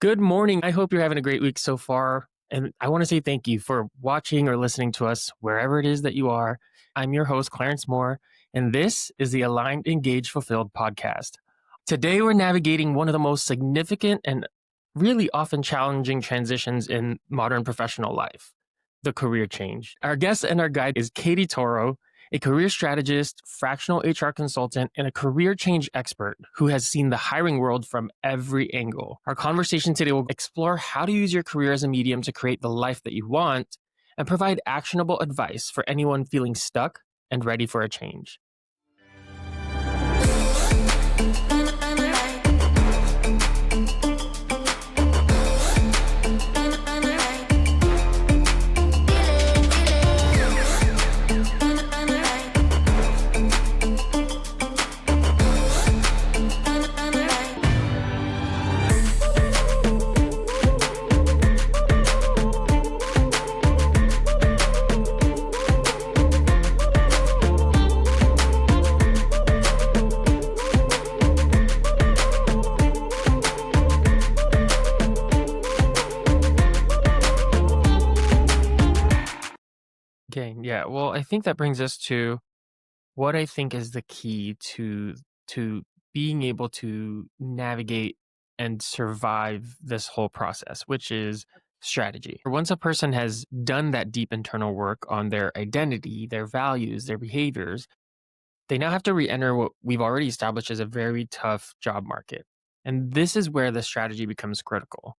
Good morning. I hope you're having a great week so far. And I want to say thank you for watching or listening to us wherever it is that you are. I'm your host, Clarence Moore, and this is the Aligned, Engaged, Fulfilled podcast. Today, we're navigating one of the most significant and really often challenging transitions in modern professional life, the career change. Our guest and our guide is Caty Toro, a career strategist, fractional HR consultant, and a career change expert who has seen the hiring world from every angle. Our conversation today will explore how to use your career as a medium to create the life that you want and provide actionable advice for anyone feeling stuck and ready for a change. Okay, yeah. Well, I think that brings us to what I think is the key to being able to navigate and survive this whole process, which is strategy. Once a person has done that deep internal work on their identity, their values, their behaviors, they now have to re-enter what we've already established as a very tough job market. And this is where the strategy becomes critical.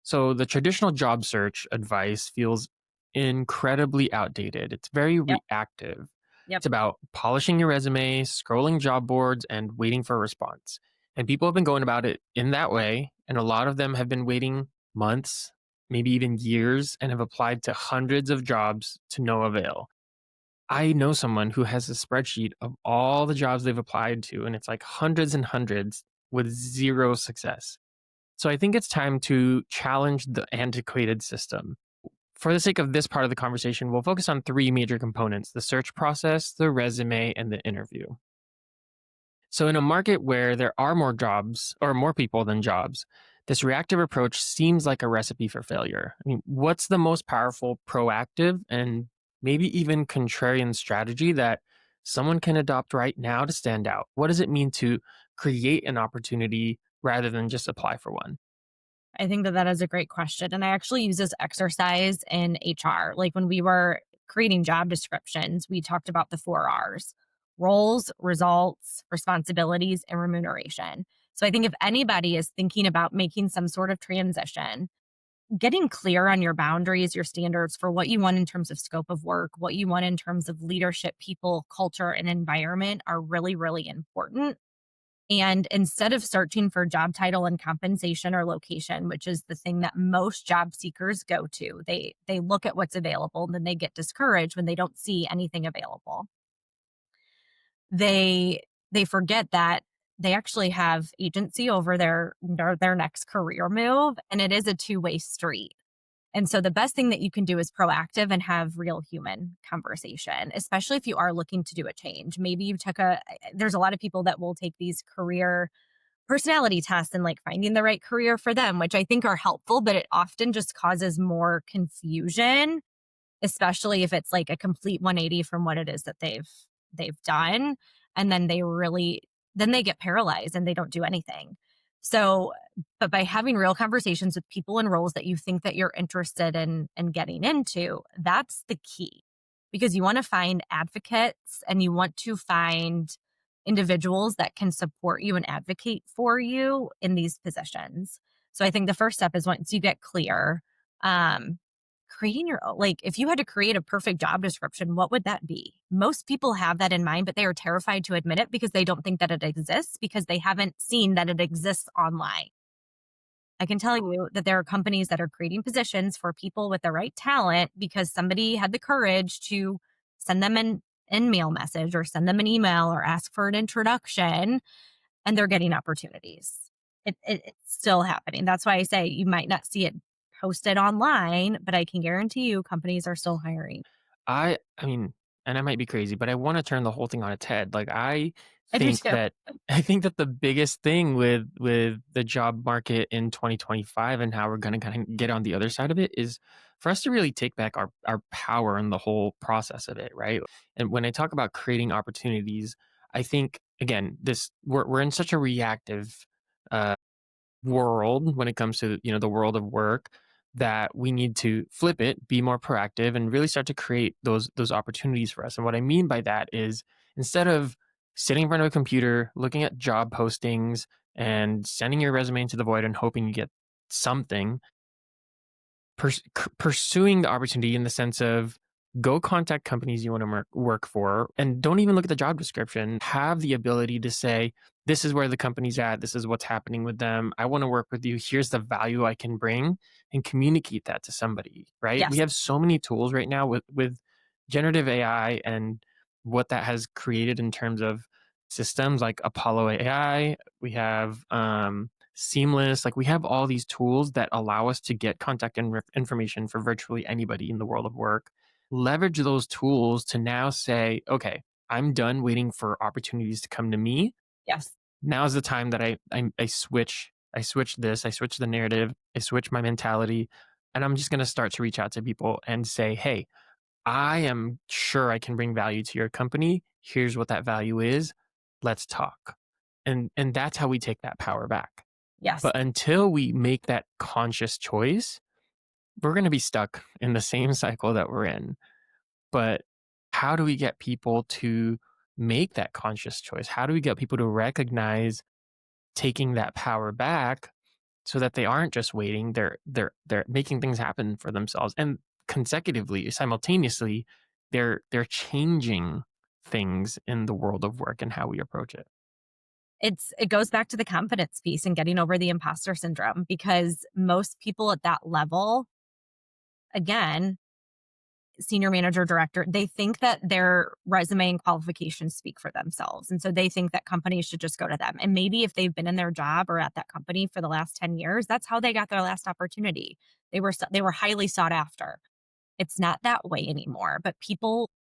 So the traditional job search advice feels incredibly outdated. It's very Yep. reactive. Yep. It's about polishing your resume, scrolling job boards, and waiting for a response. And people have been going about it in that way. And a lot of them have been waiting months, maybe even years, and have applied to hundreds of jobs to no avail. I know someone who has a spreadsheet of all the jobs they've applied to, and it's like hundreds and hundreds with zero success. So I think it's time to challenge the antiquated system. For the sake of this part of the conversation, we'll focus on three major components: the search process, the resume, and the interview. So, in a market where there are more jobs or more people than jobs, this reactive approach seems like a recipe for failure. I mean, what's the most powerful proactive and maybe even contrarian strategy that someone can adopt right now to stand out? What does it mean to create an opportunity rather than just apply for one? I think that is a great question. And I actually use this exercise in HR. Like when we were creating job descriptions, we talked about the 4 R's: roles, results, responsibilities, and remuneration. So I think if anybody is thinking about making some sort of transition, getting clear on your boundaries, your standards for what you want in terms of scope of work, what you want in terms of leadership, people, culture, and environment are really, really important. And instead of searching for job title and compensation or location, which is the thing that most job seekers go to, they look at what's available and then they get discouraged when they don't see anything available. They forget that they actually have agency over their next career move, and it is a two-way street. And so the best thing that you can do is proactive and have real human conversation, especially if you are looking to do a change. Maybe you took there's a lot of people that will take these career personality tests and like finding the right career for them, which I think are helpful, but it often just causes more confusion, especially if it's like a complete 180 from what it is that they've done. And then then they get paralyzed and they don't do anything. So, but by having real conversations with people in roles that you think that you're interested in getting into, that's the key. Because you want to find advocates and you want to find individuals that can support you and advocate for you in these positions. So I think the first step is once you get clear, um, creating your own, like if you had to create a perfect job description, what would that be? Most people have that in mind, but they are terrified to admit it because they don't think that it exists because they haven't seen that it exists online. I can tell you that there are companies that are creating positions for people with the right talent because somebody had the courage to send them an in-mail message or send them an email or ask for an introduction, and they're getting opportunities. It's still happening. That's why I say you might not see it posted online, but I can guarantee you companies are still hiring. I mean, and I might be crazy, but I want to turn the whole thing on its head. Like, I I do think too. that I think that the biggest thing with the job market in 2025 and how we're gonna kinda get on the other side of it is for us to really take back our power in the whole process of it, right? And when I talk about creating opportunities, I think again, this we're in such a reactive uh world when it comes to, the world of work, that we need to flip it, be more proactive, and really start to create those opportunities for us. And what I mean by that is instead of sitting in front of a computer looking at job postings and sending your resume into the void and hoping you get something, pursuing the opportunity in the sense of go contact companies you want to work for and don't even look at the job description. Have the ability to say, this is where the company's at. This is what's happening with them. I want to work with you. Here's the value I can bring, and communicate that to somebody, right? We Yes. have so many tools right now with generative AI and what that has created in terms of systems like Apollo AI. We have Seamless. Like we have all these tools that allow us to get contact and information for virtually anybody in the world of work. Leverage those tools to now say, okay, I'm done waiting for opportunities to come to me. Yes. Now's the time that I switch. I switch this. I switch the narrative. I switch my mentality, and I'm just going to start to reach out to people and say, hey, I am sure I can bring value to your company. Here's what that value is. Let's talk. And that's how we take that power back. Yes. But until we make that conscious choice, we're going to be stuck in the same cycle that we're in. But how do we get people to make that conscious choice? How do we get people to recognize taking that power back so that they aren't just waiting, they're making things happen for themselves, and consecutively, simultaneously, they're changing things in the world of work and how we approach it. It goes back to the confidence piece and getting over the imposter syndrome because most people at that level, again, senior manager, director, they think that their resume and qualifications speak for themselves. And so they think that companies should just go to them. And maybe if they've been in their job or at that company for the last 10 years, that's how they got their last opportunity. They were highly sought after. It's not that way anymore, but people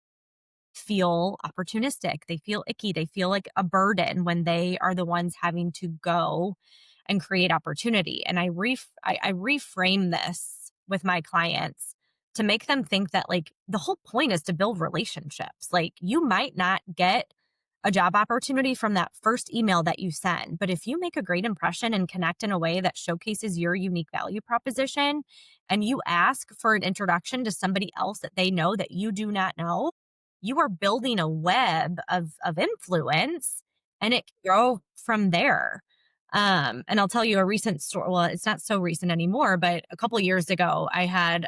feel opportunistic. They feel icky. They feel like a burden when they are the ones having to go and create opportunity. And I reframe this with my clients to make them think that like the whole point is to build relationships. Like you might not get a job opportunity from that first email that you send, but if you make a great impression and connect in a way that showcases your unique value proposition and you ask for an introduction to somebody else that they know that you do not know, you are building a web of influence and it can grow from there. And I'll tell you a recent story. Well, it's not so recent anymore, but a couple of years ago, I had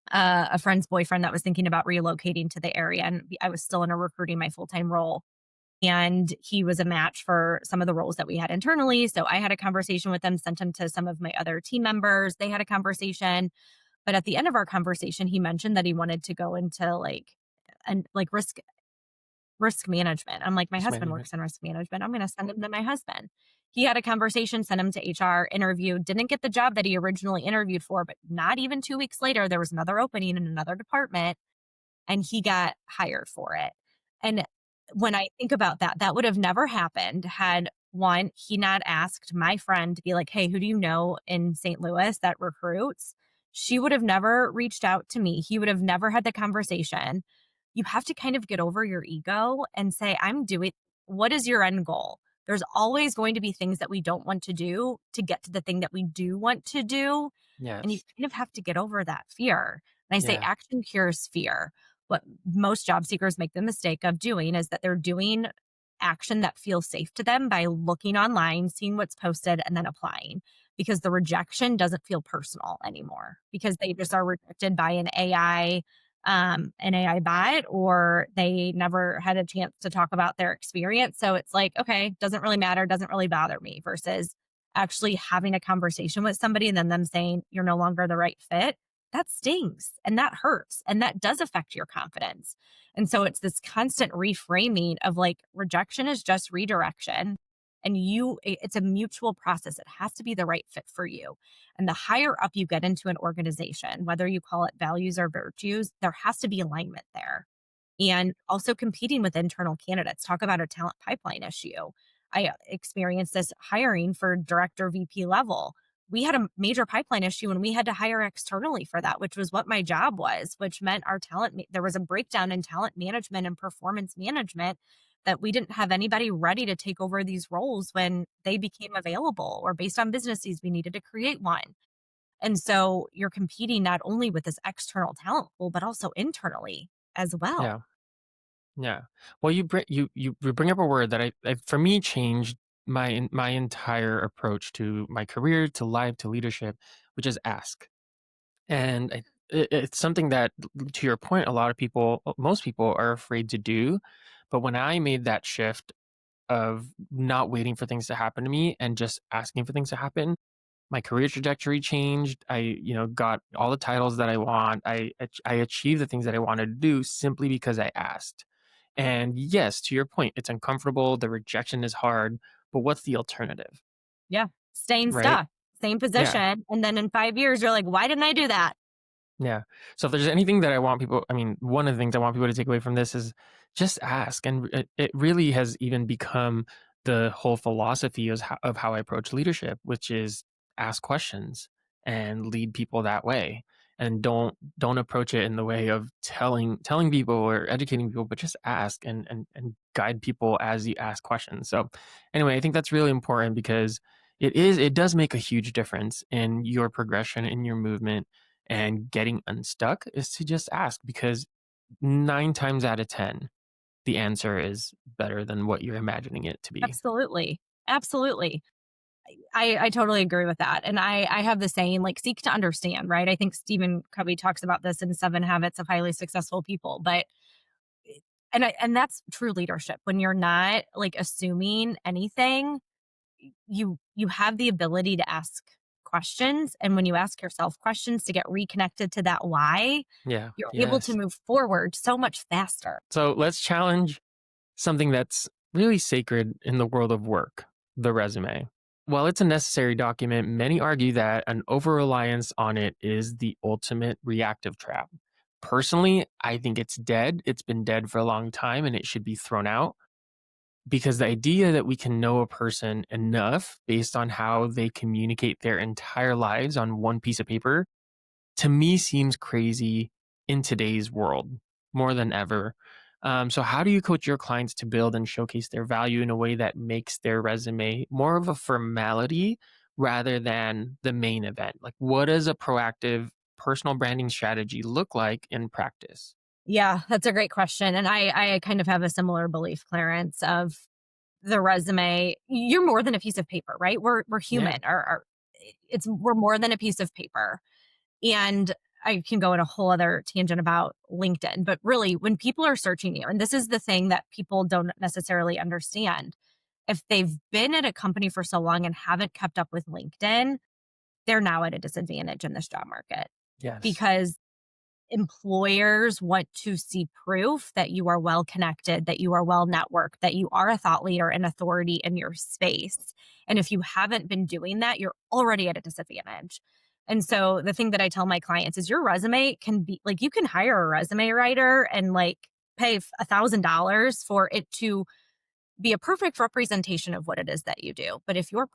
a friend's boyfriend that was thinking about relocating to the area, and I was still in a recruiting my full time role. And he was a match for some of the roles that we had internally. So I had a conversation with him, sent him to some of my other team members. They had a conversation. But at the end of our conversation, he mentioned that he wanted to go into like risk management. I'm like, my Risk husband management. works in risk management. I'm going to send him to my husband. He had a conversation, sent him to HR, interview, didn't get the job that he originally interviewed for, but not even 2 weeks later, there was another opening in another department and he got hired for it. And when I think about that, that would have never happened had one, he not asked my friend to be like, hey, who do you know in St. Louis that recruits? She would have never reached out to me. He would have never had the conversation. You have to kind of get over your ego and say, I'm doing what is your end goal? There's always going to be things that we don't want to do to get to the thing that we do want to do. And you Yes. kind of have to get over that fear. And I say Yeah. action cures fear. What most job seekers make the mistake of doing is that they're doing action that feels safe to them by looking online, seeing what's posted, and then applying because the rejection doesn't feel personal anymore because they just are rejected by an AI bot, or they never had a chance to talk about their experience. So it's like, okay, doesn't really matter, doesn't really bother me versus actually having a conversation with somebody and then them saying you're no longer the right fit. That stings and that hurts and that does affect your confidence. And so it's this constant reframing of like rejection is just redirection and it's a mutual process. It has to be the right fit for you. And the higher up you get into an organization, whether you call it values or virtues, there has to be alignment there. and also competing with internal candidates. Talk about a talent pipeline issue. I experienced this hiring for director VP level. We had a major pipeline issue and we had to hire externally for that, which was what my job was, which meant there was a breakdown in talent management and performance management, that we didn't have anybody ready to take over these roles when they became available, or based on business needs, we needed to create one. And so you're competing not only with this external talent pool, but also internally as Yeah. well. Yeah. Well, you bring up a word that I for me changed my entire approach to my career, to life, to leadership, which is ask. And it's something that, to your point, a lot of people, most people are afraid to do. But when I made that shift of not waiting for things to happen to me and just asking for things to happen, my career trajectory changed. I, got all the titles that I want. I achieved the things that I wanted to do simply because I asked. And yes, to your point, it's uncomfortable. The rejection is hard, but what's the alternative, Yeah. Staying right? stuck, same Yeah. position. And then in 5 years, you're like, why didn't I do that? Yeah. So if there's anything that I want people, I mean, one of the things I want people to take away from this is just ask. And it really has even become the whole philosophy of how I approach leadership, which is ask questions and lead people that way. And don't approach it in the way of telling people or educating people, but just ask and guide people as you ask questions. So anyway, I think that's really important because it does make a huge difference in your progression, in your movement, and getting unstuck is to just ask, because 9 times out of 10, the answer is better than what you're imagining it to be. Absolutely. Absolutely. I totally agree with that. And I have the saying, like, seek to understand, right? I think Stephen Covey talks about this in Seven Habits of Highly Successful People. But and that's true leadership. When you're not like assuming anything, you have the ability to ask questions. And when you ask yourself questions to get reconnected to that why, Yeah. you're able to Yes. move forward so much faster. So let's challenge something that's really sacred in the world of work: the resume. While it's a necessary document, many argue that an over reliance on it is the ultimate reactive trap. Personally, I think it's dead. It's been dead for a long time and it should be thrown out. Because the idea that we can know a person enough based on how they communicate their entire lives on one piece of paper, to me, seems crazy in today's world more than ever. So, how do you coach your clients to build and showcase their value in a way that makes their resume more of a formality rather than the main event? Like, what does a proactive personal branding strategy look like in practice? Yeah, that's a great question. And I kind of have a similar belief, Clarence, of the resume. You're more than a piece of paper, right? We're Yeah. human. We're more than a piece of paper. And I can go in a whole other tangent about LinkedIn, but really, when people are searching you, and this is the thing that people don't necessarily understand, if they've been at a company for so long and haven't kept up with LinkedIn, they're now at a disadvantage in this job market, Yes. because employers want to see proof that you are well connected, that you are well networked, that you are a thought leader and authority in your space. And if you haven't been doing that, you're already at a disadvantage. And so the thing that I tell my clients is, your resume can be like, you can hire a resume writer and like pay $1,000 for it to be a perfect representation of what it is that you do. But if your,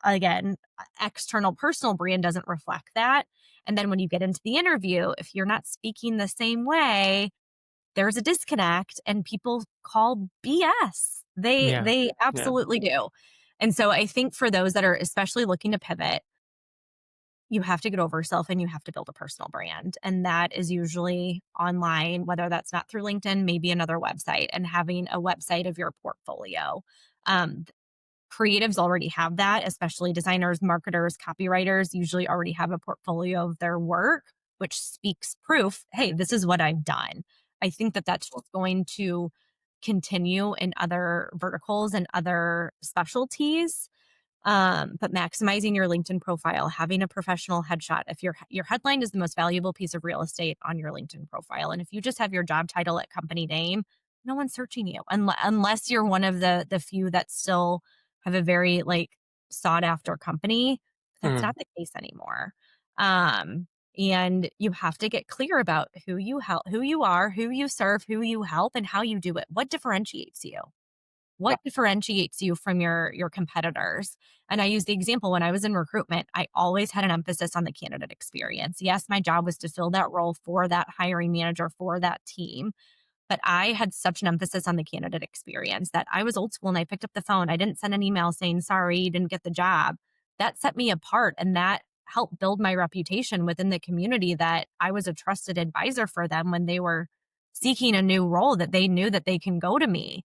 again, external personal brand doesn't reflect that, and then when you get into the interview, if you're not speaking the same way, there's a disconnect and people call BS. They Yeah. they Yeah. absolutely do. And so I think for those that are especially looking to pivot, you have to get over yourself and you have to build a personal brand. And that is usually online, whether that's not through LinkedIn, maybe another website, and having a website of your portfolio. Um, Creatives already have that, especially designers, marketers, copywriters usually already have a portfolio of their work, which speaks proof. Hey, this is what I've done. I think that that's just going to continue in other verticals and other specialties. But maximizing your LinkedIn profile, having a professional headshot. If your headline is the most valuable piece of real estate on your LinkedIn profile, and if you just have your job title at company name, no one's searching you, unless you're one of the few that still have a very like sought after company. That's Mm. not the case anymore. Um, And you have to get clear about who you help, who you are, who you serve, who you help, and how you do it. What differentiates you? What differentiates you from your competitors? And I use the example when I was in recruitment, I always had an emphasis on the candidate experience. Yes, my job was to fill that role for that hiring manager for that team, but I had such an emphasis on the candidate experience that I was old school and I picked up the phone. I didn't send an email saying, sorry, you didn't get the job. That set me apart and that helped build my reputation within the community that I was a trusted advisor for them when they were seeking a new role, that they knew that they can go to me.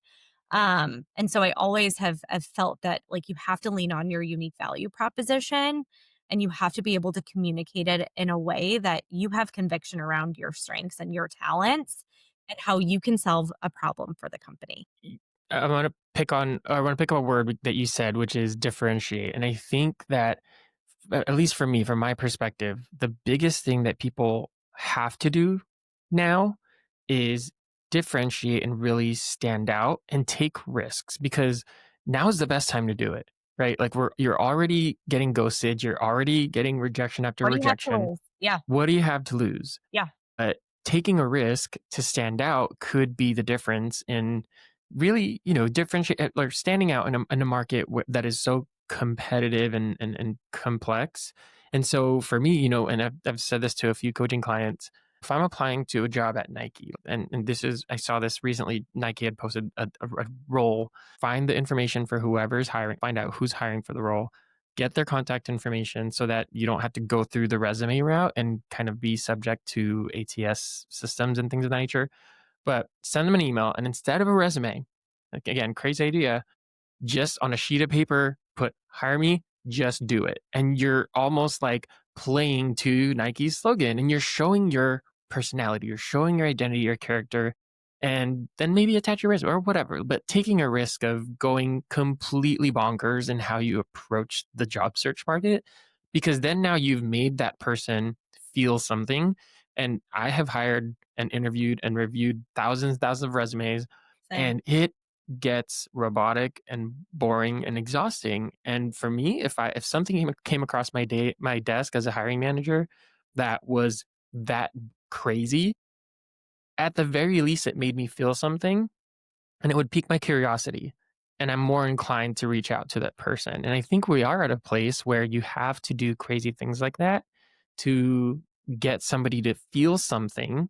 And so I always have felt that like you have to lean on your unique value proposition and you have to be able to communicate it in a way that you have conviction around your strengths and your talents and how you can solve a problem for the company. I want to pick up a word that you said, which is differentiate. And I think that, at least for me, from my perspective, the biggest thing that people have to do now is differentiate and really stand out and take risks, because now is the best time to do it. Right? Like you're already getting ghosted, you're already getting rejection after What do you have to rejection. lose? Yeah, What do you have to lose? yeah, But taking a risk to stand out could be the difference in really, differentiate or standing out in a market that is so competitive and complex. And so for me, and I've said this to a few coaching clients, if I'm applying to a job at Nike, and this is, I saw this recently, Nike had posted a role, find the information for whoever's hiring, find out who's hiring for the role, get their contact information so that you don't have to go through the resume route and kind of be subject to ATS systems and things of that nature. But send them an email, and instead of a resume, like again, crazy idea, just on a sheet of paper, put hire me, just do it. And you're almost like playing to Nike's slogan and you're showing your personality, you're showing your identity, your character, and then maybe attach your resume or whatever. But taking a risk of going completely bonkers in how you approach the job search market, because then now you've made that person feel something. And I have hired and interviewed and reviewed thousands of resumes, same. and it gets robotic and boring and exhausting. And for me, if something came across my desk as a hiring manager that was that crazy, at the very least it made me feel something and it would pique my curiosity. And I'm more inclined to reach out to that person. And I think we are at a place where you have to do crazy things like that to get somebody to feel something,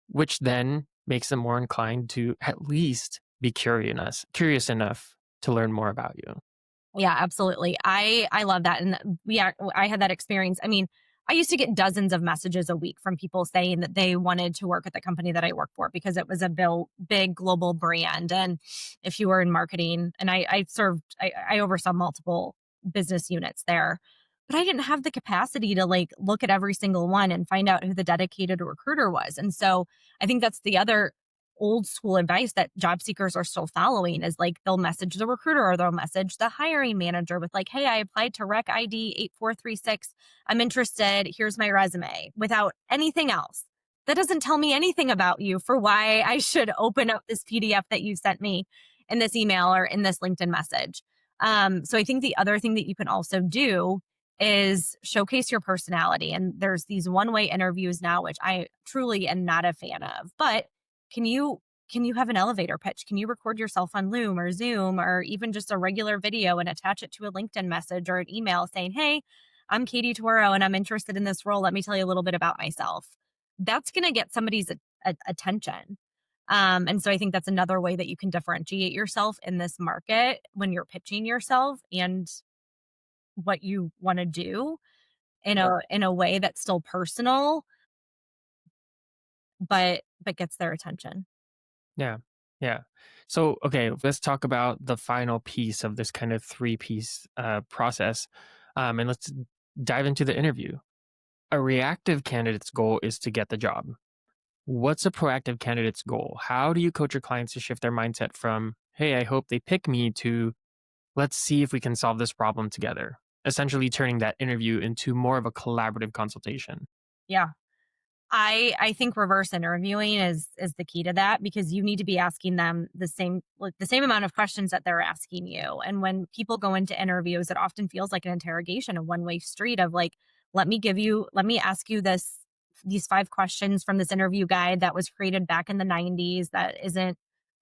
which then makes them more inclined to at least be curious enough to learn more about you. Yeah, absolutely. I love that, and I had that experience. I mean, I used to get dozens of messages a week from people saying that they wanted to work at the company that I work for because it was a big global brand, and if you were in marketing, and I oversaw multiple business units there, but I didn't have the capacity to like look at every single one and find out who the dedicated recruiter was, and so I think that's the other old school advice that job seekers are still following is like they'll message the recruiter or they'll message the hiring manager with like, hey, I applied to rec ID 8436. I'm interested. Here's my resume without anything else. That doesn't tell me anything about you for why I should open up this PDF that you sent me in this email or in this LinkedIn message. So I think the other thing that you can also do is showcase your personality. And there's these one-way interviews now, which I truly am not a fan of. But can you can you have an elevator pitch? Can you record yourself on Loom or Zoom or even just a regular video and attach it to a LinkedIn message or an email saying, "Hey, I'm Caty Toro and I'm interested in this role. Let me tell you a little bit about myself." That's going to get somebody's attention. And so I think that's another way that you can differentiate yourself in this market when you're pitching yourself and what you want to do in a way that's still personal, but gets their attention. Yeah. Yeah. So, okay, let's talk about the final piece of this kind of three-piece process. And let's dive into the interview. A reactive candidate's goal is to get the job. What's a proactive candidate's goal? How do you coach your clients to shift their mindset from, hey, I hope they pick me, to let's see if we can solve this problem together? Essentially turning that interview into more of a collaborative consultation. Yeah. I think reverse interviewing is the key to that because you need to be asking them the same amount of questions that they're asking you. And when people go into interviews, it often feels like an interrogation, a one-way street of like, let me ask you these 5 questions from this interview guide that was created back in the 90s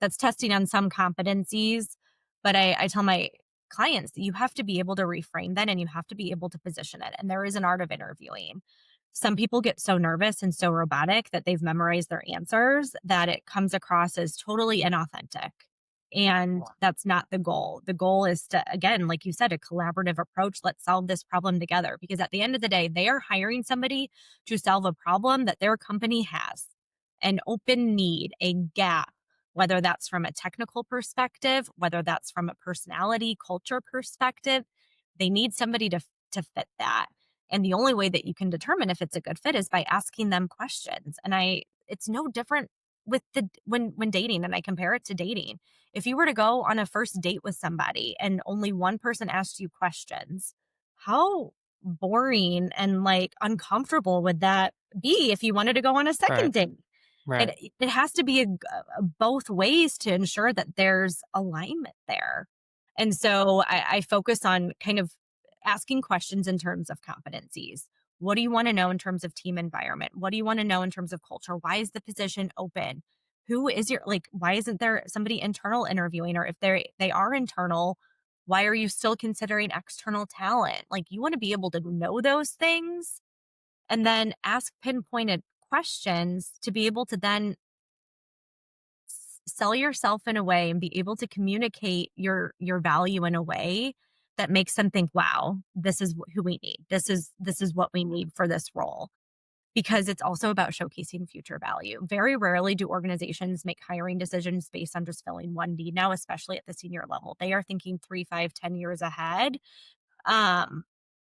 that's testing on some competencies. But I tell my clients that you have to be able to reframe that and you have to be able to position it. And there is an art of interviewing. Some people get so nervous and so robotic that they've memorized their answers that it comes across as totally inauthentic. And that's not the goal. The goal is to, again, like you said, a collaborative approach. Let's solve this problem together. Because at the end of the day, they are hiring somebody to solve a problem that their company has, an open need, a gap, whether that's from a technical perspective, whether that's from a personality, culture perspective. They need somebody to fit that. And the only way that you can determine if it's a good fit is by asking them questions. And it's no different with the when dating, and I compare it to dating. If you were to go on a first date with somebody and only one person asked you questions, how boring and like uncomfortable would that be if you wanted to go on a Right. second date? Right. It has to be both ways to ensure that there's alignment there. And so I focus on kind of asking questions in terms of competencies. What do you want to know in terms of team environment? What do you want to know in terms of culture? Why is the position open? Who is your like why isn't there somebody internal interviewing, or if they are internal, why are you still considering external talent? Like you want to be able to know those things and then ask pinpointed questions to be able to then sell yourself in a way and be able to communicate your value in a way that makes them think, wow, this is who we need. This is what we need for this role. Because it's also about showcasing future value. Very rarely do organizations make hiring decisions based on just filling one need now, especially at the senior level. They are thinking 3, 5, 10 years ahead, um,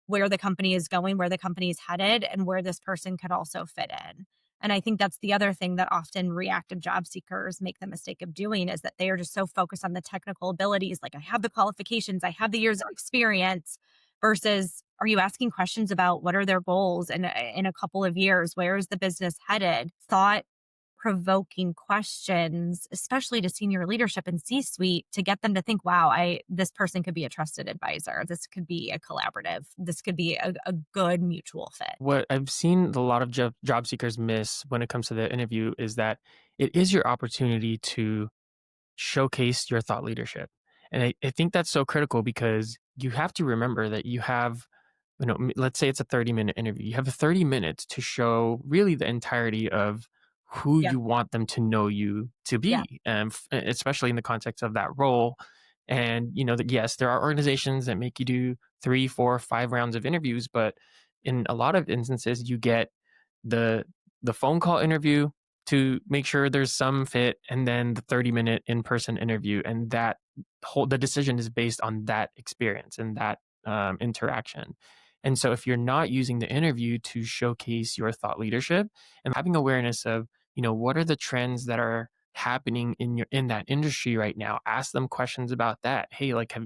where the company is going, where the company is headed, and where this person could also fit in. And I think that's the other thing that often reactive job seekers make the mistake of doing is that they are just so focused on the technical abilities. Like, I have the qualifications, I have the years of experience, versus are you asking questions about what are their goals in a couple of years? Where is the business headed? Thought provoking questions, especially to senior leadership and C-suite, to get them to think, wow, I this person could be a trusted advisor. This could be a collaborative. This could be a good mutual fit. What I've seen a lot of job seekers miss when it comes to the interview is that it is your opportunity to showcase your thought leadership. And I think that's so critical because you have to remember that you have, let's say it's a 30-minute interview. You have 30 minutes to show really the entirety of who Yeah. you want them to know you to Yeah. be, and especially in the context of that role. And, that yes, there are organizations that make you do 3, 4, 5 rounds of interviews, but in a lot of instances, you get the the phone call interview to make sure there's some fit, and then the 30-minute in-person interview, and the decision is based on that experience and that interaction. And so if you're not using the interview to showcase your thought leadership and having awareness of, what are the trends that are happening in that industry right now, ask them questions about that. Hey, like,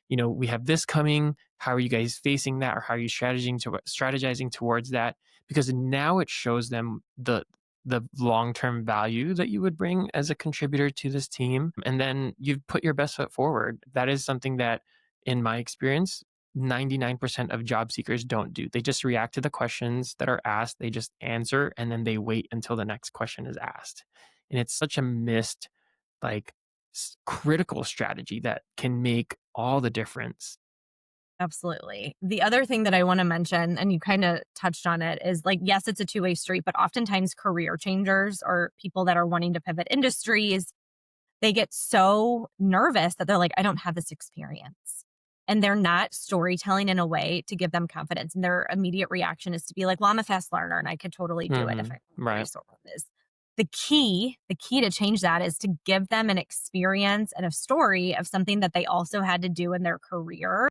we have this coming, how are you guys facing that, or how are you strategizing towards that? Because now it shows them the long-term value that you would bring as a contributor to this team, and then you've put your best foot forward. That is something that, in my experience, 99% of job seekers don't do. They just react to the questions that are asked, they just answer, and then they wait until the next question is asked. And it's such a missed, like, critical strategy that can make all the difference. Absolutely. The other thing that I want to mention, and you kind of touched on it, is like, yes, it's a two-way street, but oftentimes career changers or people that are wanting to pivot industries, they get so nervous that they're like, I don't have this experience. And they're not storytelling in a way to give them confidence. And their immediate reaction is to be like, well, I'm a fast learner and I could totally do it if I knew the Right. resources. The key to change that is to give them an experience and a story of something that they also had to do in their career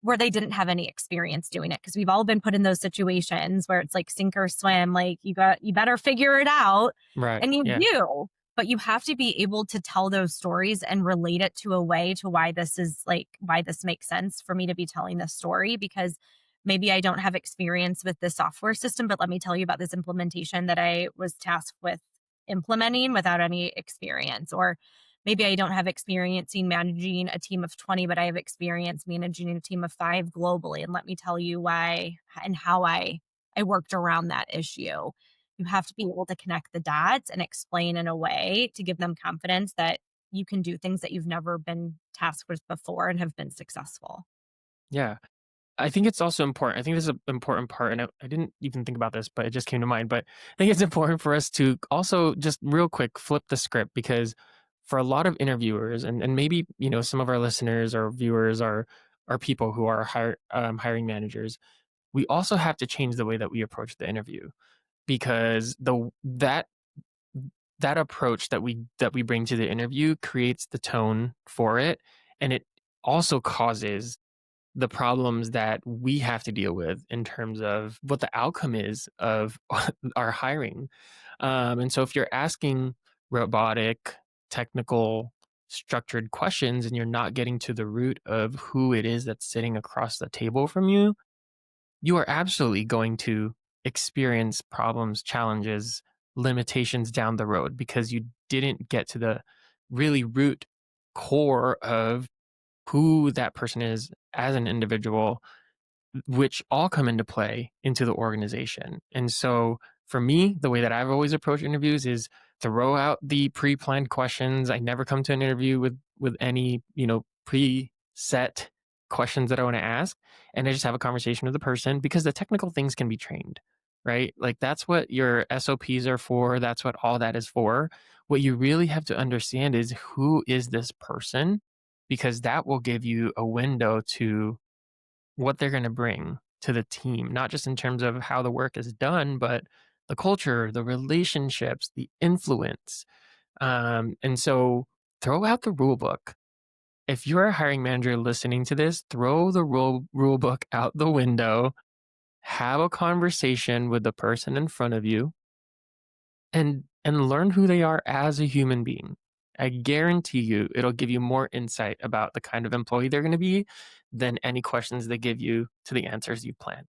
where they didn't have any experience doing it, because we've all been put in those situations where it's like sink or swim, like you better figure it out, Right. and you Yeah. do, but you have to be able to tell those stories and relate it to a way to why this makes sense for me to be telling this story, because maybe I don't have experience with this software system, but let me tell you about this implementation that I was tasked with implementing without any experience. Or maybe I don't have experience in managing a team of 20, but I have experience managing a team of 5 globally. And let me tell you why and how I worked around that issue. You have to be able to connect the dots and explain in a way to give them confidence that you can do things that you've never been tasked with before and have been successful. Yeah. I think it's also important. I think this is an important part, and I didn't even think about this, but it just came to mind. But I think it's important for us to also just real quick flip the script because for a lot of interviewers, and maybe some of our listeners or viewers are people who are hiring managers, we also have to change the way that we approach the interview because that approach that we bring to the interview creates the tone for it, and it also causes the problems that we have to deal with in terms of what the outcome is of our hiring. And so if you're asking robotic, technical, structured questions and you're not getting to the root of who it is that's sitting across the table from you, you are absolutely going to experience problems, challenges, limitations down the road because you didn't get to the really root core of who that person is as an individual, which all come into play into the organization. And so for me, the way that I've always approached interviews is throw out the pre-planned questions. I never come to an interview with any, preset questions that I want to ask. And I just have a conversation with the person because the technical things can be trained, right? Like that's what your SOPs are for. That's what all that is for. What you really have to understand is who is this person? Because that will give you a window to what they're gonna bring to the team, not just in terms of how the work is done, but the culture, the relationships, the influence. And so throw out the rule book. If you're a hiring manager listening to this, throw the rule book out the window, have a conversation with the person in front of you and learn who they are as a human being. I guarantee you it'll give you more insight about the kind of employee they're going to be than any questions they give you to the answers you plan.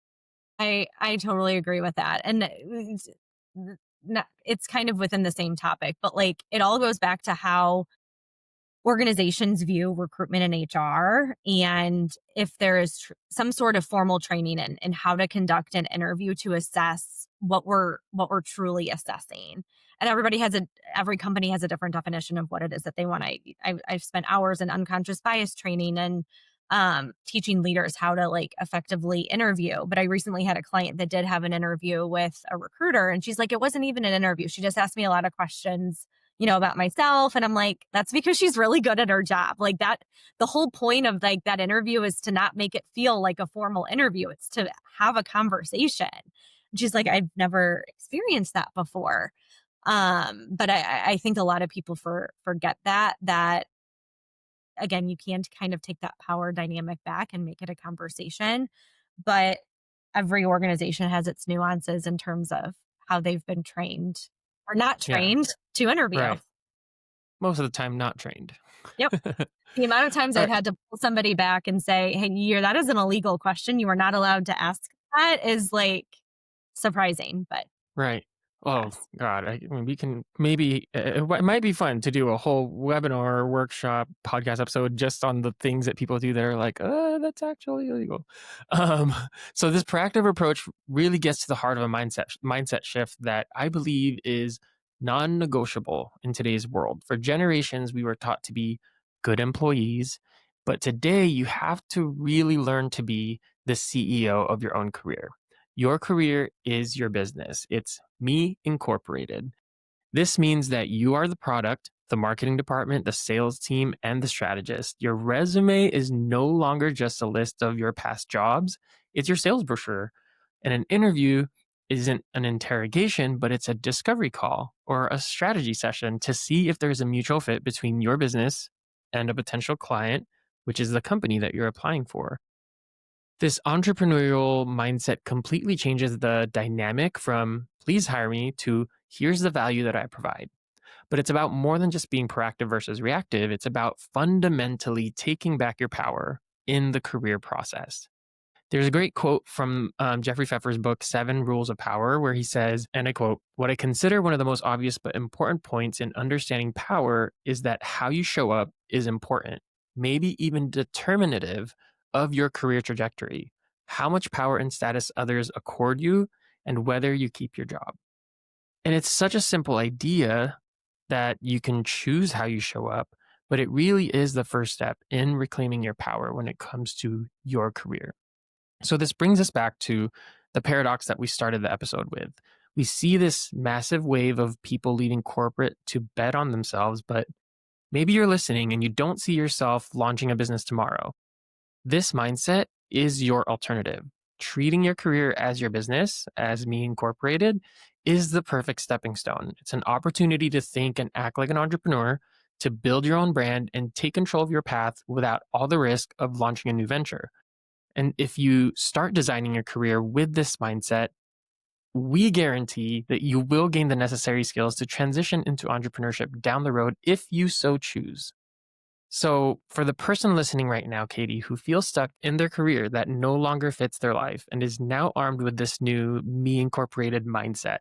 I totally agree with that, and it's kind of within the same topic, but, like, it all goes back to how organizations view recruitment and HR, and if there is some sort of formal training in how to conduct an interview to assess what we're truly assessing. And every company has a different definition of what it is that they want. I've spent hours in unconscious bias training and teaching leaders how to like effectively interview. But I recently had a client that did have an interview with a recruiter, and she's like, it wasn't even an interview. She just asked me a lot of questions, about myself. And I'm like, that's because she's really good at her job. Like that, the whole point of like that interview is to not make it feel like a formal interview. It's to have a conversation. And she's like, I've never experienced that before. But I think a lot of people forget that again, you can kind of take that power dynamic back and make it a conversation. But every organization has its nuances in terms of how they've been trained or not Yeah, trained to interview. right. Most of the time, not trained. Yep. The amount of times All I've right, had to pull somebody back and say, "Hey, that is an illegal question. You are not allowed to ask that," is like surprising, but right. Oh yes. God, I mean, we can maybe it might be fun to do a whole webinar, workshop, podcast episode just on the things that people do that are like, that's actually illegal. Um, so this proactive approach really gets to the heart of a mindset shift that I believe is non-negotiable in today's world. For generations, we were taught to be good employees, but today you have to really learn to be the CEO of your own career. Your career is your business. It's me incorporated. This means that you are the product, the marketing department, the sales team, and the strategist. Your resume is no longer just a list of your past jobs, it's your sales brochure. And an interview isn't an interrogation, but it's a discovery call or a strategy session to see if there's a mutual fit between your business and a potential client, which is the company that you're applying for. This entrepreneurial mindset completely changes the dynamic from please hire me to here's the value that I provide. But it's about more than just being proactive versus reactive. It's about fundamentally taking back your power in the career process. There's a great quote from Jeffrey Pfeffer's book, Seven Rules of Power, where he says, and I quote, "What I consider one of the most obvious but important points in understanding power is that how you show up is important, maybe even determinative of your career trajectory, how much power and status others accord you, and whether you keep your job." And it's such a simple idea that you can choose how you show up, but it really is the first step in reclaiming your power when it comes to your career. So this brings us back to the paradox that we started the episode with. We see this massive wave of people leaving corporate to bet on themselves, but maybe you're listening and you don't see yourself launching a business tomorrow. This mindset is your alternative. Treating your career as your business, as me incorporated, is the perfect stepping stone. It's an opportunity to think and act like an entrepreneur, to build your own brand and take control of your path without all the risk of launching a new venture. And if you start designing your career with this mindset, we guarantee that you will gain the necessary skills to transition into entrepreneurship down the road if you so choose. So, for the person listening right now, Caty, who feels stuck in their career that no longer fits their life and is now armed with this new me incorporated mindset,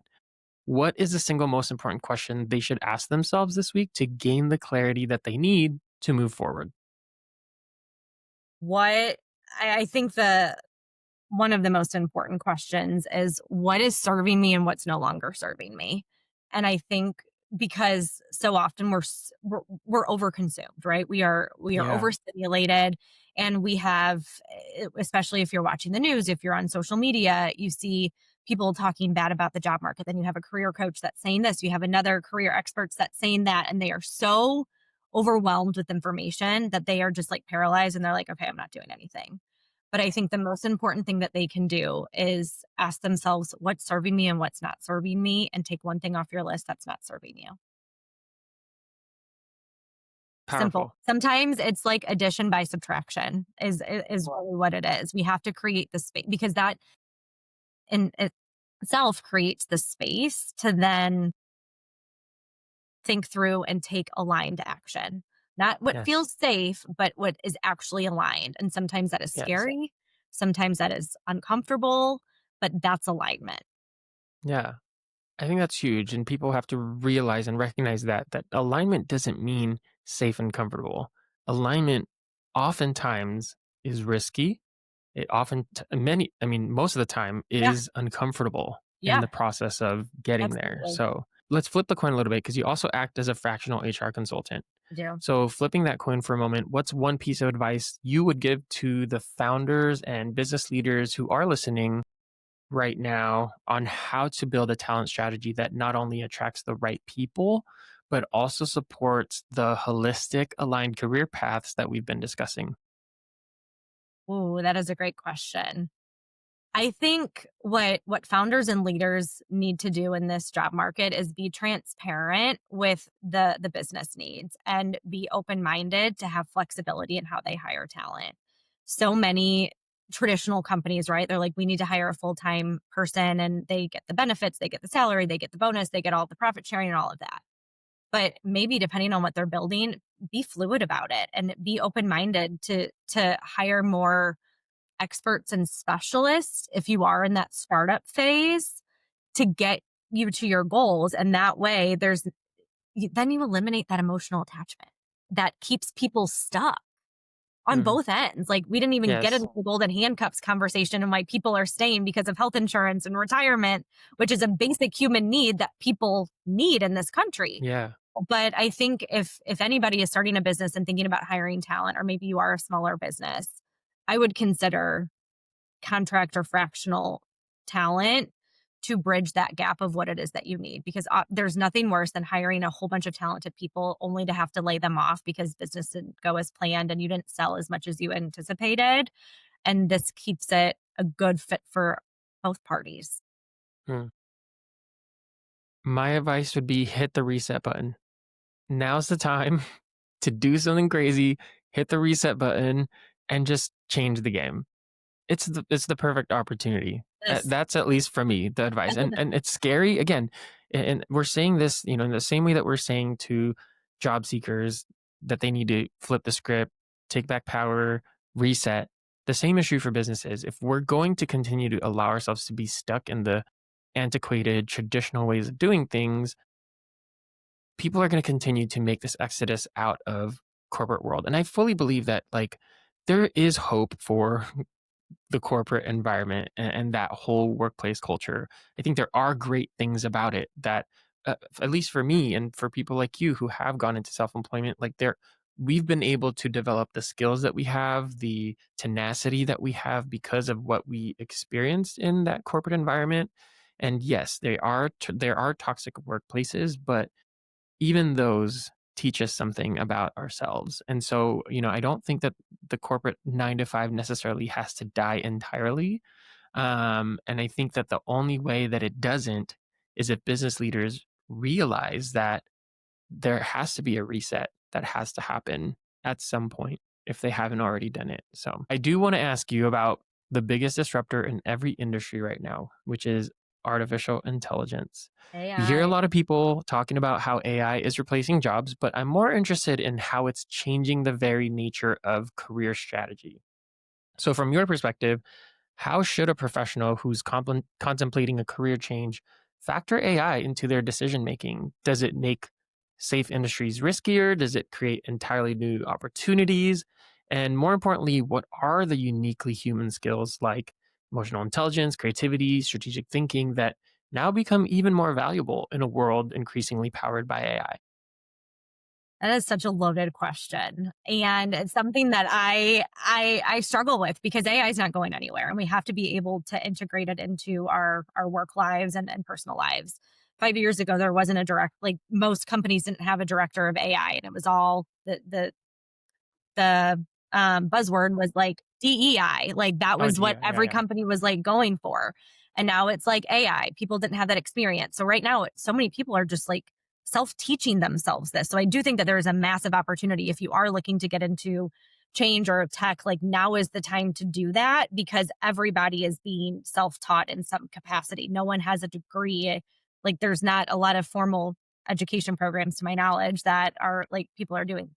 what is the single most important question they should ask themselves this week to gain the clarity that they need to move forward? What I think the one of the most important questions is what is serving me and what's no longer serving me. And I think because so often we're overconsumed, right? We are Yeah, overstimulated, and we have, especially if you're watching the news, if you're on social media, you see people talking bad about the job market. Then you have a career coach that's saying this, you have another career experts that's saying that, and they are so overwhelmed with information that they are just like paralyzed, and they're like, okay, I'm not doing anything. But I think the most important thing that they can do is ask themselves what's serving me and what's not serving me, and take one thing off your list that's not serving you. Simple. powerful. Sometimes it's like addition by subtraction is really what it is. We have to create the space, because that in itself creates the space to then think through and take aligned action. Not what Yes, feels safe, but what is actually aligned. And sometimes that is yes. scary, sometimes that is uncomfortable, but that's alignment. Yeah. I think that's huge, and people have to realize and recognize that alignment doesn't mean safe and comfortable. Alignment oftentimes is risky. It often many I mean most of the time Yeah, is uncomfortable in yeah, the process of getting there. absolutely. So, let's flip the coin a little bit because you also act as a fractional HR consultant. I do. So, flipping that coin for a moment, what's one piece of advice you would give to the founders and business leaders who are listening right now on how to build a talent strategy that not only attracts the right people, but also supports the holistic, aligned career paths that we've been discussing? Ooh, that is a great question. I think what founders and leaders need to do in this job market is be transparent with the business needs, and be open-minded to have flexibility in how they hire talent. So many traditional companies, right? They're like, we need to hire a full-time person, and they get the benefits, they get the salary, they get the bonus, they get all the profit sharing and all of that. But maybe depending on what they're building, be fluid about it and be open-minded to hire more experts and specialists if you are in that startup phase, to get you to your goals. And that way then you eliminate that emotional attachment that keeps people stuck on Mm, both ends. Like, we didn't even get yes. into the golden handcuffs conversation and why people are staying because of health insurance and retirement, which is a basic human need that people need in this country. Yeah. But I think if anybody is starting a business and thinking about hiring talent, or maybe you are a smaller business, I would consider contract or fractional talent to bridge that gap of what it is that you need, because there's nothing worse than hiring a whole bunch of talented people only to have to lay them off because business didn't go as planned and you didn't sell as much as you anticipated, and this keeps it a good fit for both parties. Mm. My advice would be hit the reset button. Now's the time to do something crazy, hit the reset button, and just change the game. It's the perfect opportunity. This That's at least for me, the advice, that's a and it's scary again, and we're saying this, in the same way that we're saying to job seekers that they need to flip the script, take back power, reset. the same issue for businesses. If we're going to continue to allow ourselves to be stuck in the antiquated, traditional ways of doing things, people are going to continue to make this exodus out of corporate world. And I fully believe that like there is hope for the corporate environment and that whole workplace culture. I think there are great things about it that, at least for me and for people like you who have gone into self employment, like we've been able to develop the skills that we have, the tenacity that we have because of what we experienced in that corporate environment. And yes, there are toxic workplaces, but even those teach us something about ourselves. And so, I don't think that the corporate 9 to 5 necessarily has to die entirely. And I think that the only way that it doesn't is if business leaders realize that there has to be a reset that has to happen at some point if they haven't already done it. So I do want to ask you about the biggest disruptor in every industry right now, which is artificial intelligence. You hear a AI. lot of people talking about how AI is replacing jobs, but I'm more interested in how it's changing the very nature of career strategy. So, from your perspective, how should a professional who's contemplating a career change factor AI into their decision making? Does it make safe industries riskier? Does it create entirely new opportunities? And more importantly, what are the uniquely human skills like emotional intelligence, creativity, strategic thinking that now become even more valuable in a world increasingly powered by AI? That is such a loaded question, and it's something that I struggle with because AI is not going anywhere, and we have to be able to integrate it into our work lives and personal lives. 5 years ago, there wasn't a direct like most companies didn't have a director of AI, and it was all the buzzword was like DEI. Like that Oh, was gee, what yeah, every yeah. company was like going for. And now it's like AI. People didn't have that experience. So right now, so many people are just like self-teaching themselves this. So I do think that there is a massive opportunity if you are looking to get into change or tech, like now is the time to do that because everybody is being self-taught in some capacity. No one has a degree. Like there's not a lot of formal education programs to my knowledge that are like people are doing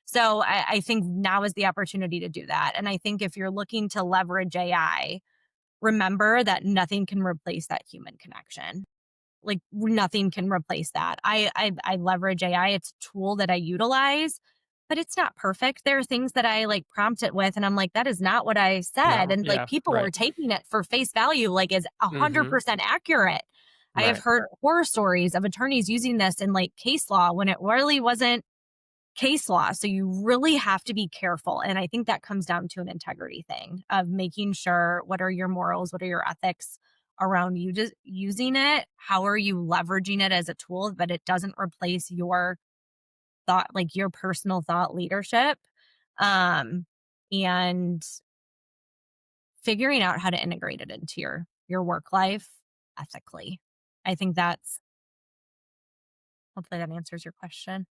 so I think now is the opportunity to do that. And I think if you're looking to leverage AI, remember that nothing can replace that human connection. Like nothing can replace that. I leverage AI. It's a tool that I utilize, but it's not perfect. There are things that I like prompt it with, and I'm like, that is not what I said. No, And like yeah, people are right. taking it for face value, like is a hundred Hmm. percent accurate. I have Right. heard horror stories of attorneys using this in like case law when it really wasn't case law. So you really have to be careful. And I think that comes down to an integrity thing of making sure what are your morals, what are your ethics around you just using it? How are you leveraging it as a tool, but it doesn't replace your thought, like your personal thought leadership. Um, and figuring out how to integrate it into your work life ethically. I think that's hopefully that answers your question.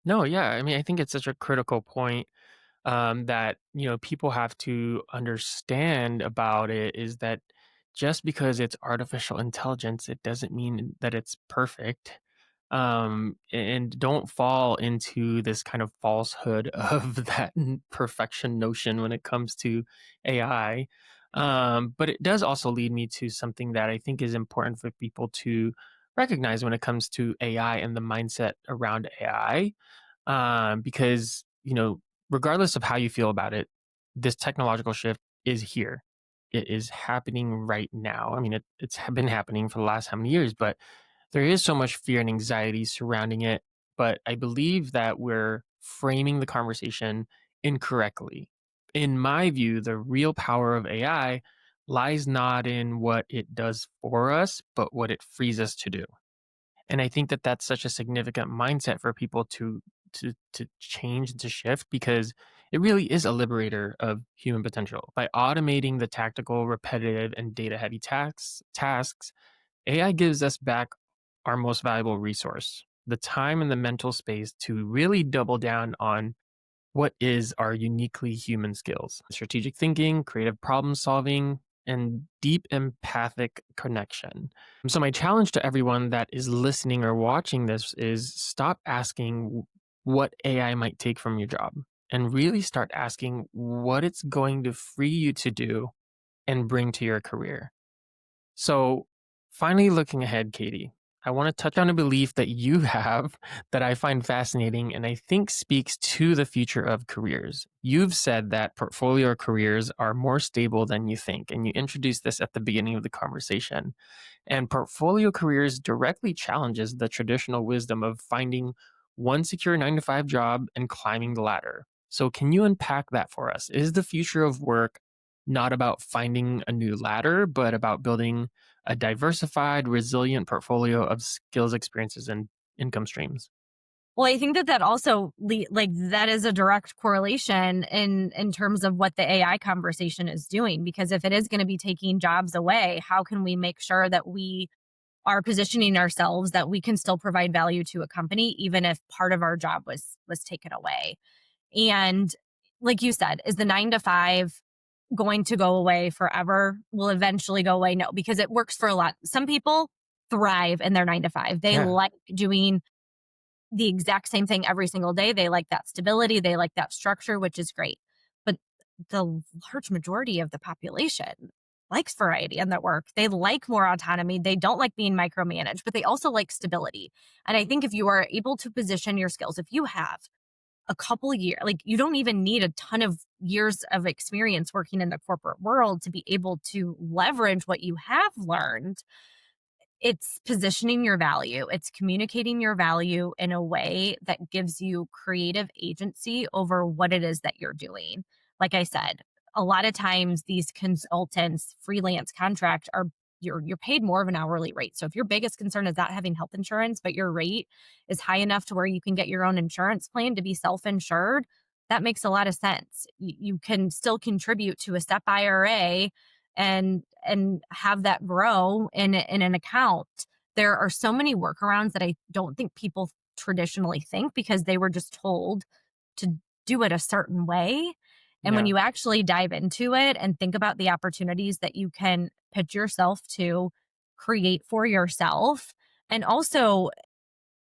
No, yeah. I mean, I think it's such a critical point, that people have to understand about it is that just because it's artificial intelligence, it doesn't mean that it's perfect. And don't fall into this kind of falsehood of that perfection notion when it comes to AI. But it does also lead me to something that I think is important for people to recognize when it comes to AI and the mindset around AI, because regardless of how you feel about it, this technological shift is here. It is happening right now. I mean, it's been happening for the last how many years, but there is so much fear and anxiety surrounding it. But I believe that we're framing the conversation incorrectly. In my view, the real power of AI lies not in what it does for us, but what it frees us to do. And I think that that's such a significant mindset for people to change and to shift because it really is a liberator of human potential. By automating the tactical, repetitive, and data heavy tasks, AI gives us back our most valuable resource, the time and the mental space to really double down on what is our uniquely human skills: strategic thinking, creative problem solving, and deep empathic connection. So, my challenge to everyone that is listening or watching this is stop asking what AI might take from your job. and really start asking what it's going to free you to do and bring to your career. So, finally looking ahead, Katie, I want to touch on a belief that you have that I find fascinating and I think speaks to the future of careers. You've said that portfolio careers are more stable than you think, and you introduced this at the beginning of the conversation. And portfolio careers directly challenges the traditional wisdom of finding one secure 9 to 5 job and climbing the ladder. So, can you unpack that for us? Is the future of work not about finding a new ladder, but about building a diversified, resilient portfolio of skills, experiences, and income streams? Well, I think that that also like that is a direct correlation in terms of what the AI conversation is doing. Because if it is going to be taking jobs away, how can we make sure that we are positioning ourselves that we can still provide value to a company, even if part of our job was taken away? And like you said, is the 9 to 5 going to go away forever? Will eventually go away? No, because it works for a lot. Some people thrive in their 9 to 5. They Yeah, like doing the exact same thing every single day. They like that stability, they like that structure, which is great. But the large majority of the population likes variety in their work. They like more autonomy. They don't like being micromanaged, but they also like stability. And I think if you are able to position your skills, if you have a couple years, like you don't even need a ton of years of experience working in the corporate world to be able to leverage what you have learned. It's positioning your value. It's communicating your value in a way that gives you creative agency over what it is that you're doing. Like I said, a lot of times these consultants, freelance contract are you're paid more of an hourly rate. So if your biggest concern is not having health insurance, but your rate is high enough to where you can get your own insurance plan to be self-insured, that makes a lot of sense. You can still contribute to a SEP IRA and have that grow in an account. There are so many workarounds that I don't think people traditionally think because they were just told to do it a certain way. And when yeah, you actually dive into it and think about the opportunities that you can pitch yourself to create for yourself, and also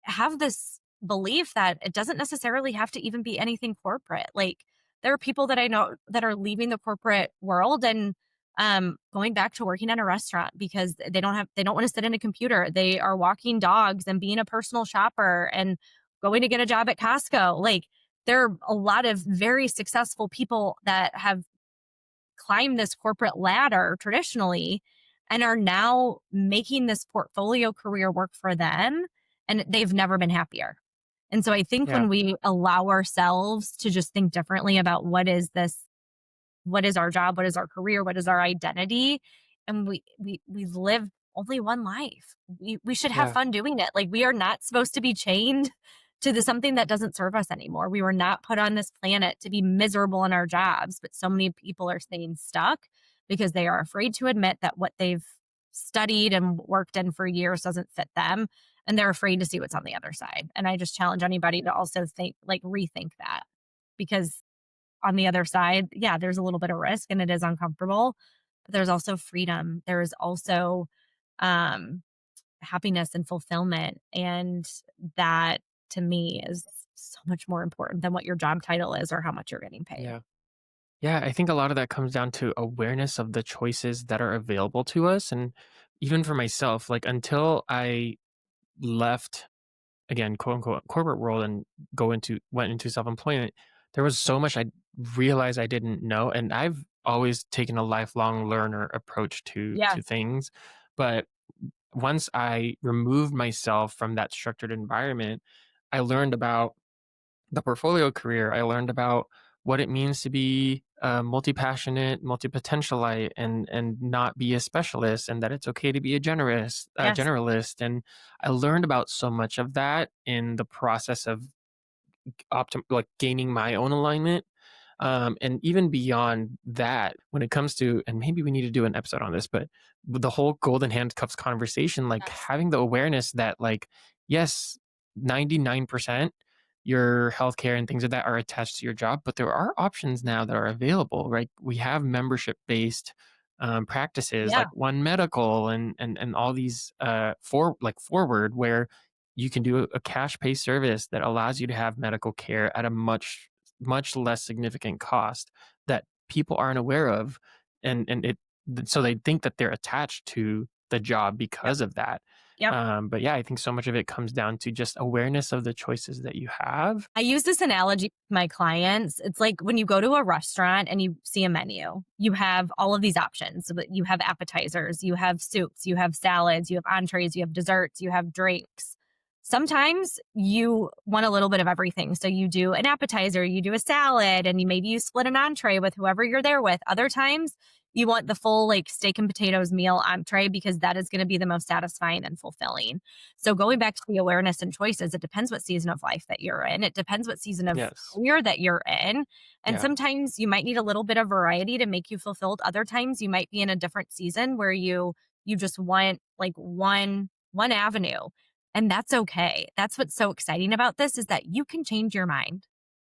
have this belief that it doesn't necessarily have to even be anything corporate. Like there are people that I know that are leaving the corporate world and going back to working at a restaurant because they don't want to sit in a computer. They are walking dogs and being a personal shopper and going to get a job at Costco. Like there are a lot of very successful people that have climb this corporate ladder traditionally and are now making this portfolio career work for them and they've never been happier. And so I think yeah, when we allow ourselves to just think differently about what is our job, what is our career, what is our identity, and we live only one life. We should have yeah, fun doing it. Like we are not supposed to be chained to something that doesn't serve us anymore. We were not put on this planet to be miserable in our jobs, but so many people are staying stuck because they are afraid to admit that what they've studied and worked in for years doesn't fit them, and they're afraid to see what's on the other side. And I just challenge anybody to also think like rethink that because on the other side, yeah, there's a little bit of risk and it is uncomfortable, but there's also freedom. There's also um, happiness and fulfillment. And that to me is so much more important than what your job title is or how much you're getting paid. yeah. Yeah, I think a lot of that comes down to awareness of the choices that are available to us. And even for myself, like until I left, again, quote unquote, corporate world and went into self-employment, there was so much I realized I didn't know. And I've always taken a lifelong learner approach Yeah. to things. But once I removed myself from that structured environment, I learned about the portfolio career. I learned about what it means to be multi-passionate, multi-potentialite, and not be a specialist, and that it's okay to be a Yes. generalist. And I learned about so much of that in the process of like gaining my own alignment. And even beyond that, when it comes to, and maybe we need to do an episode on this, but with the whole golden handcuffs conversation, like Yes. having the awareness that, like, yes, 99% your healthcare and things like that are attached to your job, but there are options now that are available, right? We have membership based practices Yeah. like One Medical and all these forward where you can do a cash pay service that allows you to have medical care at a much much less significant cost that people aren't aware of, so they think that they're attached to the job Yep. because of that. Yep. But yeah, I think so much of it comes down to just awareness of the choices that you have. I use this analogy with my clients. It's like when you go to a restaurant and you see a menu, you have all of these options. But you have appetizers, you have soups, you have salads, you have entrees, you have desserts, you have drinks. Sometimes you want a little bit of everything. So you do an appetizer, you do a salad, and maybe you split an entree with whoever you're there with. Other times you want the full like steak and potatoes meal entree because that is going to be the most satisfying and fulfilling. So going back to the awareness and choices, it depends what season of life that you're in. It depends what season of Yes. career that you're in. And Yeah. sometimes you might need a little bit of variety to make you fulfilled. Other times you might be in a different season where you just want like one avenue. And that's okay. That's what's so exciting about this is that you can change your mind.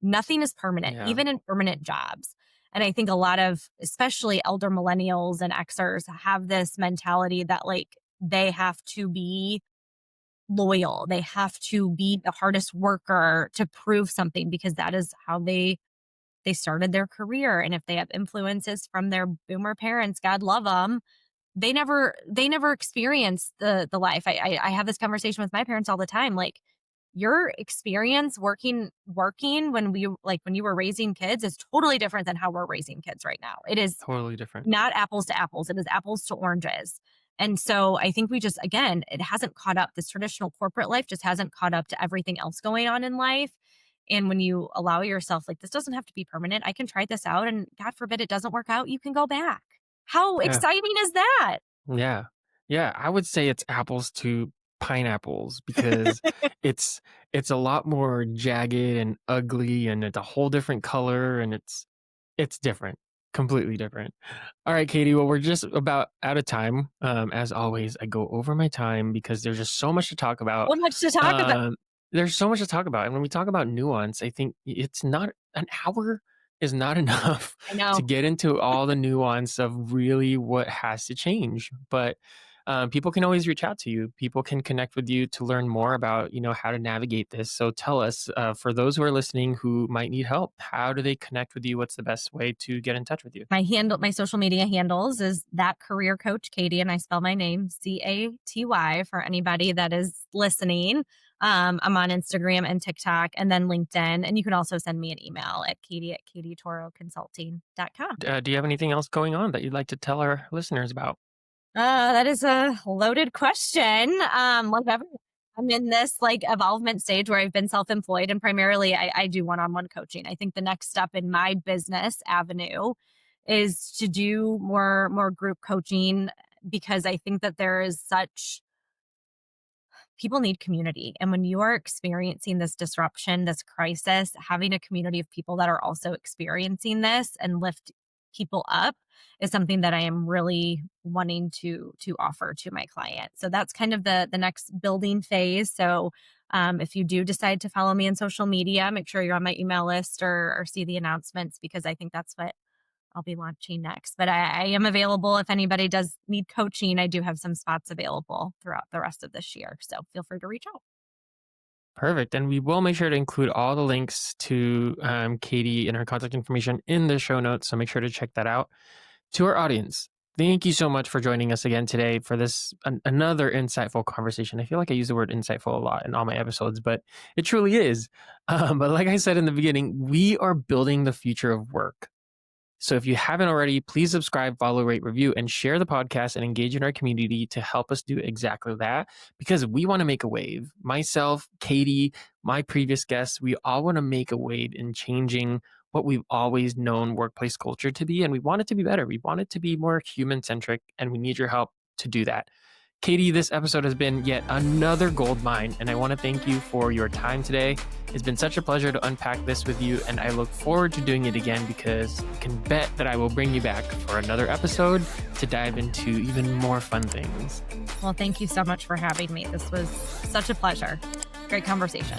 Nothing is permanent, Yeah. even in permanent jobs. And I think a lot of, especially elder millennials and Xers, have this mentality that like they have to be loyal. They have to be the hardest worker to prove something because that is how they started their career. And if they have influences from their boomer parents, God love them, they never experienced the life. I have this conversation with my parents all the time. Like your experience working when you were raising kids is totally different than how we're raising kids right now. It is Totally different. not apples to apples. It is apples to oranges. And so I think we just, again, it hasn't caught up. This traditional corporate life just hasn't caught up to everything else going on in life. And when you allow yourself, like, this doesn't have to be permanent. I can try this out. And God forbid it doesn't work out. You can go back. How Yeah. exciting is that? Yeah. Yeah, I would say it's apples to pineapples because it's it's a lot more jagged and ugly and it's a whole different color and it's different. Completely different. All right, Katie. Well, we're just about out of time. As always, I go over my time because there's just so much to talk about. So much to talk about. Um, there's so much to talk about. And when we talk about nuance, I think it's not an hour is not enough I to know. get into all the nuance of really what has to change. But people can always reach out to you. People can connect with you to learn more about, how to navigate this. So tell us, for those who are listening who might need help, how do they connect with you? What's the best way to get in touch with you? My social media handles is that career coach Katy, and I spell my name Caty for anybody that is listening. I'm on Instagram and TikTok and then LinkedIn. And you can also send me an email at Katy at CatyToroConsulting.com. Do you have anything else going on that you'd like to tell our listeners about? That is a loaded question. I'm in this like evolvement stage where I've been self-employed and primarily I do one-on-one coaching. I think the next step in my business avenue is to do more group coaching because I think that there is such people need community. And when you are experiencing this disruption, this crisis, having a community of people that are also experiencing this and lift people up is something that I am really wanting to offer to my client. So that's kind of the next building phase. So if you do decide to follow me on social media, make sure you're on my email list or see the announcements because I think that's what I'll be launching next. But I am available if anybody does need coaching. I do have some spots available throughout the rest of this year. So feel free to reach out. Perfect. And we will make sure to include all the links to Katie and her contact information in the show notes. So make sure to check that out. To our audience, thank you so much for joining us again today for this another insightful conversation. I feel like I use the word insightful a lot in all my episodes, but it truly is. But like I said in the beginning, we are building the future of work. So if you haven't already, please subscribe, follow, rate, review, and share the podcast and engage in our community to help us do exactly that because we want to make a wave. Myself, Katie, my previous guests, we all want to make a wave in changing what we've always known workplace culture to be. And we want it to be better. We want it to be more human centric, and we need your help to do that. Katie, this episode has been yet another gold mine, and I want to thank you for your time today. It's been such a pleasure to unpack this with you, and I look forward to doing it again because you can bet that I will bring you back for another episode to dive into even more fun things. Well, thank you so much for having me. This was such a pleasure. Great conversation.